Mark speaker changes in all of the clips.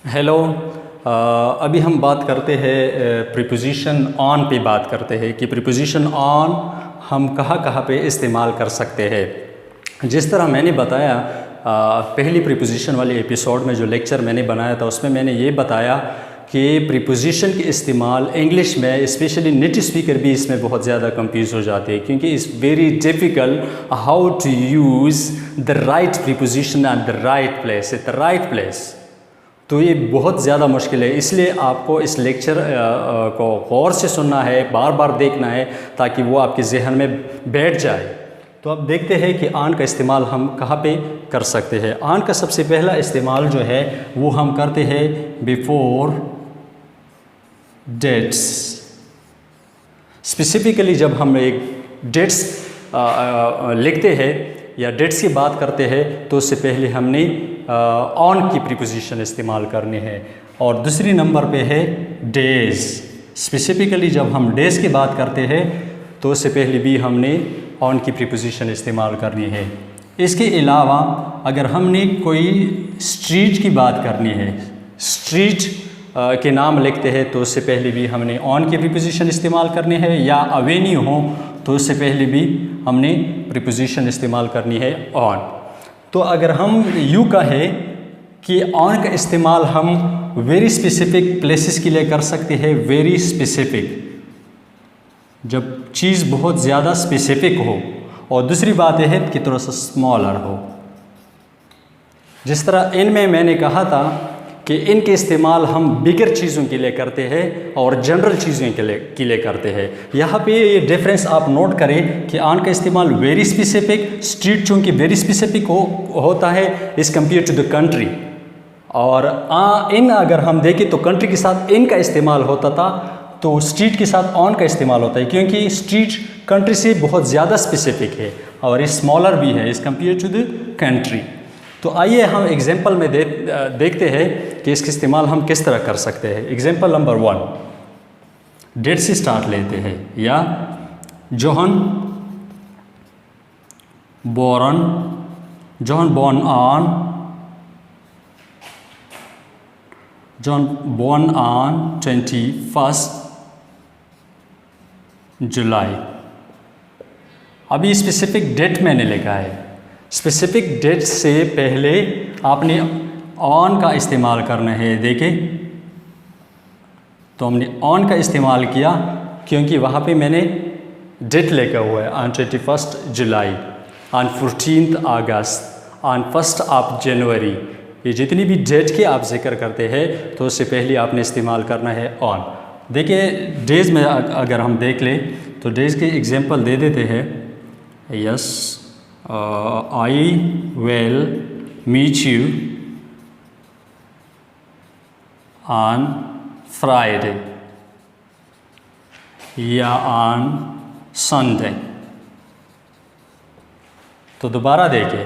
Speaker 1: Hello. अभी हम बात करते हैं प्रीपोजिशन ऑन पे बात करते हैं कि प्रीपोजिशन ऑन हम कहाँ कहाँ पे इस्तेमाल कर सकते हैं। जिस तरह मैंने बताया पहली प्रीपोजिशन वाले एपिसोड में जो लेक्चर मैंने बनाया था उसमें मैंने ये बताया कि प्रीपोजिशन के इस्तेमाल इंग्लिश में स्पेशली नेटिव स्पीकर भी इसमें बहुत ज़्यादा कंफ्यूज हो जाते हैं क्योंकि it's very difficult how to use the right preposition at the right place at the right place. तो ये बहुत ज़्यादा मुश्किल है, इसलिए आपको इस लेक्चर को गौर से सुनना है, बार बार देखना है ताकि वो आपके जहन में बैठ जाए। तो अब देखते हैं कि ऑन का इस्तेमाल हम कहाँ पे कर सकते हैं। ऑन का सबसे पहला इस्तेमाल जो है वो हम करते हैं बिफोर डेट्स। स्पेसिफिकली जब हम एक डेट्स लिखते हैं या डेट्स की बात करते हैं तो उससे पहले हमने ऑन की प्रीपोजिशन इस्तेमाल करनी है। और दूसरी नंबर पे है डेज़। स्पेसिफिकली जब हम डेज़ की बात करते हैं तो उससे पहले भी हमने ऑन की प्रीपोजिशन इस्तेमाल करनी है। इसके अलावा अगर हमने कोई स्ट्रीट की बात करनी है, स्ट्रीट के नाम लिखते हैं तो उससे पहले भी हमने ऑन की प्रीपोजिशन इस्तेमाल करनी है, या अवेन्यू हो तो उससे पहले भी हमने प्रीपोजिशन इस्तेमाल करनी है ऑन। तो अगर हम यूँ कहें कि ऑन का इस्तेमाल हम वेरी स्पेसिफिक प्लेसेस के लिए कर सकते हैं, वेरी स्पेसिफिक जब चीज़ बहुत ज़्यादा स्पेसिफिक हो, और दूसरी बात यह है कि थोड़ा सा स्मॉलर हो। जिस तरह इन में मैंने कहा था कि इनके इस्तेमाल हम बिगर चीज़ों के लिए करते हैं और जनरल चीज़ों के लिए करते हैं। यहाँ पे ये डिफरेंस आप नोट करें कि ऑन का इस्तेमाल वेरी स्पेसिफिक, स्ट्रीट चूँकि वेरी स्पेसिफिक होता है is compare to the country, और इन अगर हम देखें तो कंट्री के साथ इन का इस्तेमाल होता था तो स्ट्रीट के साथ ऑन का इस्तेमाल होता है, क्योंकि स्ट्रीट कंट्री से बहुत ज़्यादा स्पेसिफिक है और ये स्मॉलर भी है is compare to the country. तो आइए हम एग्जांपल में देखते हैं कि इसका इस्तेमाल हम किस तरह कर सकते हैं। एग्जांपल नंबर 1 डेट से स्टार्ट लेते हैं, या जॉन born on 21st जुलाई। अभी स्पेसिफिक डेट मैंने लिखा है, स्पेसिफिक डेट से पहले आपने ऑन का इस्तेमाल करना है। देखें तो हमने ऑन का इस्तेमाल किया क्योंकि वहाँ पे मैंने डेट लिखा हुआ है on 21st July, on 14th August, on 1st of January. ये जितनी भी डेट के आप जिक्र करते हैं तो उससे पहले आपने इस्तेमाल करना है ऑन। देखिए डेज़ में अगर हम देख लें तो डेज़ के एग्जांपल दे देते हैं। Yes, I will meet you on Friday या ऑन संडे। तो दोबारा देखें,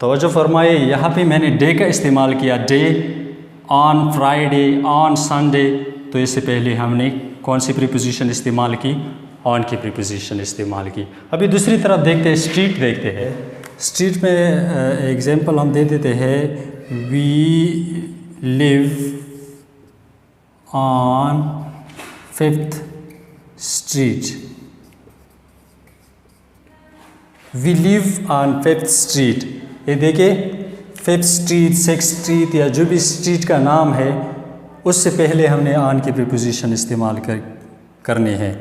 Speaker 1: तवज्जो फरमाए, यहाँ पे मैंने डे का इस्तेमाल किया, day, on Friday, on Sunday. तो इससे पहले हमने कौन सी प्रीपोजिशन इस्तेमाल की? ऑन की प्रीपोजिशन इस्तेमाल की। अभी दूसरी तरफ देखते हैं, स्ट्रीट देखते हैं। स्ट्रीट में एग्जांपल हम दे देते हैं, we live on 5th street. We live on 5th street. ये देखिए 5th स्ट्रीट, 6th स्ट्रीट या जो भी स्ट्रीट का नाम है उससे पहले हमने ऑन की प्रीपोजिशन इस्तेमाल करनी है।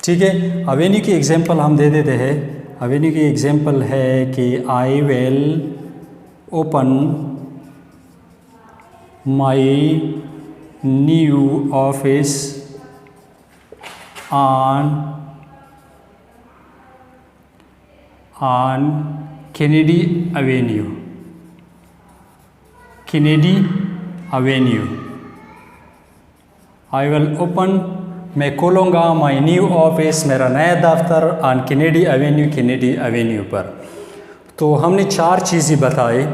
Speaker 1: ठीक है, अवेन्यू की एग्जांपल हम दे देते हैं। अवेन्यू की एग्जांपल है कि I will open my new office on Kennedy Avenue। Kennedy Avenue। I will open, मैं खोलूँगा माय न्यू ऑफिस, मेरा नया दफ्तर ऑन Kennedy Avenue पर। तो हमने 4 चीज़ें बताई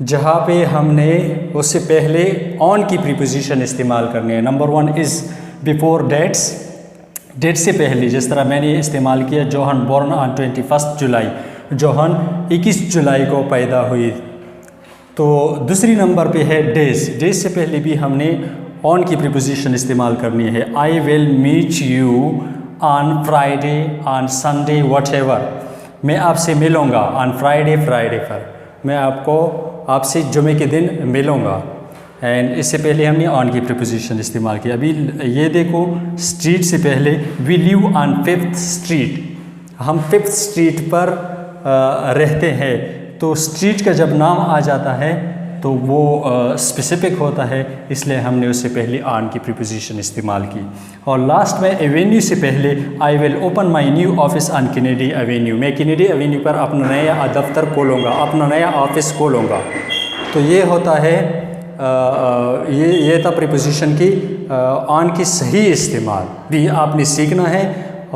Speaker 1: जहाँ पे हमने उससे पहले ऑन की प्रीपोजिशन इस्तेमाल करनी है। Number 1 is before dates, date से पहले, जिस तरह मैंने इस्तेमाल किया John born on 21st July, John 21 जुलाई को पैदा हुई। तो दूसरी नंबर पे है डेज। डेज से पहले भी हमने ऑन की प्रीपोजिशन इस्तेमाल करनी है। I will meet you on Friday, on Sunday, whatever. मैं आपसे मिलूँगा ऑन फ्राइडे, फ्राइडे पर मैं आपसे जुमे के दिन मिलूँगा। एंड इससे पहले हमने ऑन की प्रीपोजिशन इस्तेमाल की। अभी ये देखो, स्ट्रीट से पहले we live on 5th street, हम 5th स्ट्रीट पर रहते हैं। तो स्ट्रीट का जब नाम आ जाता है तो वो स्पेसिफिक होता है, इसलिए हमने उससे पहले ऑन की प्रीपोजिशन इस्तेमाल की। और लास्ट में एवेन्यू से पहले I will open my new office on Kennedy Avenue, मैं कैनेडी एवेन्यू पर अपना नया दफ्तर खोलूँगा, अपना नया ऑफिस खोलूँगा। तो ये होता है ये था प्रीपोजिशन की ऑन की सही इस्तेमाल भी आपने सीखना है,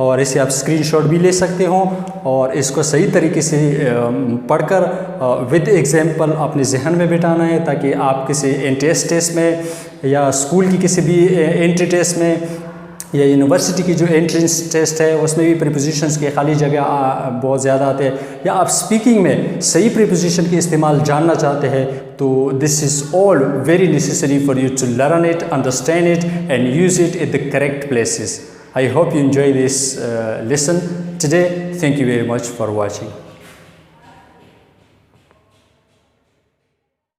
Speaker 1: और इसे आप स्क्रीनशॉट भी ले सकते हो और इसको सही तरीके से पढ़कर विद एग्जाम्पल अपने जहन में बिठाना है, ताकि आप किसी एंट्रेंस टेस्ट में या स्कूल की किसी भी एंट्री टेस्ट में या यूनिवर्सिटी की जो एंट्रेंस टेस्ट है उसमें भी प्रीपोजिशंस की खाली जगह बहुत ज़्यादा आते हैं, या आप स्पीकिंग में सही प्रीपोजिशन के इस्तेमाल जानना चाहते हैं, तो this is all very necessary for you to learn it, understand it and use it in the correct places. I hope you enjoy this lesson today. Thank you very much for watching.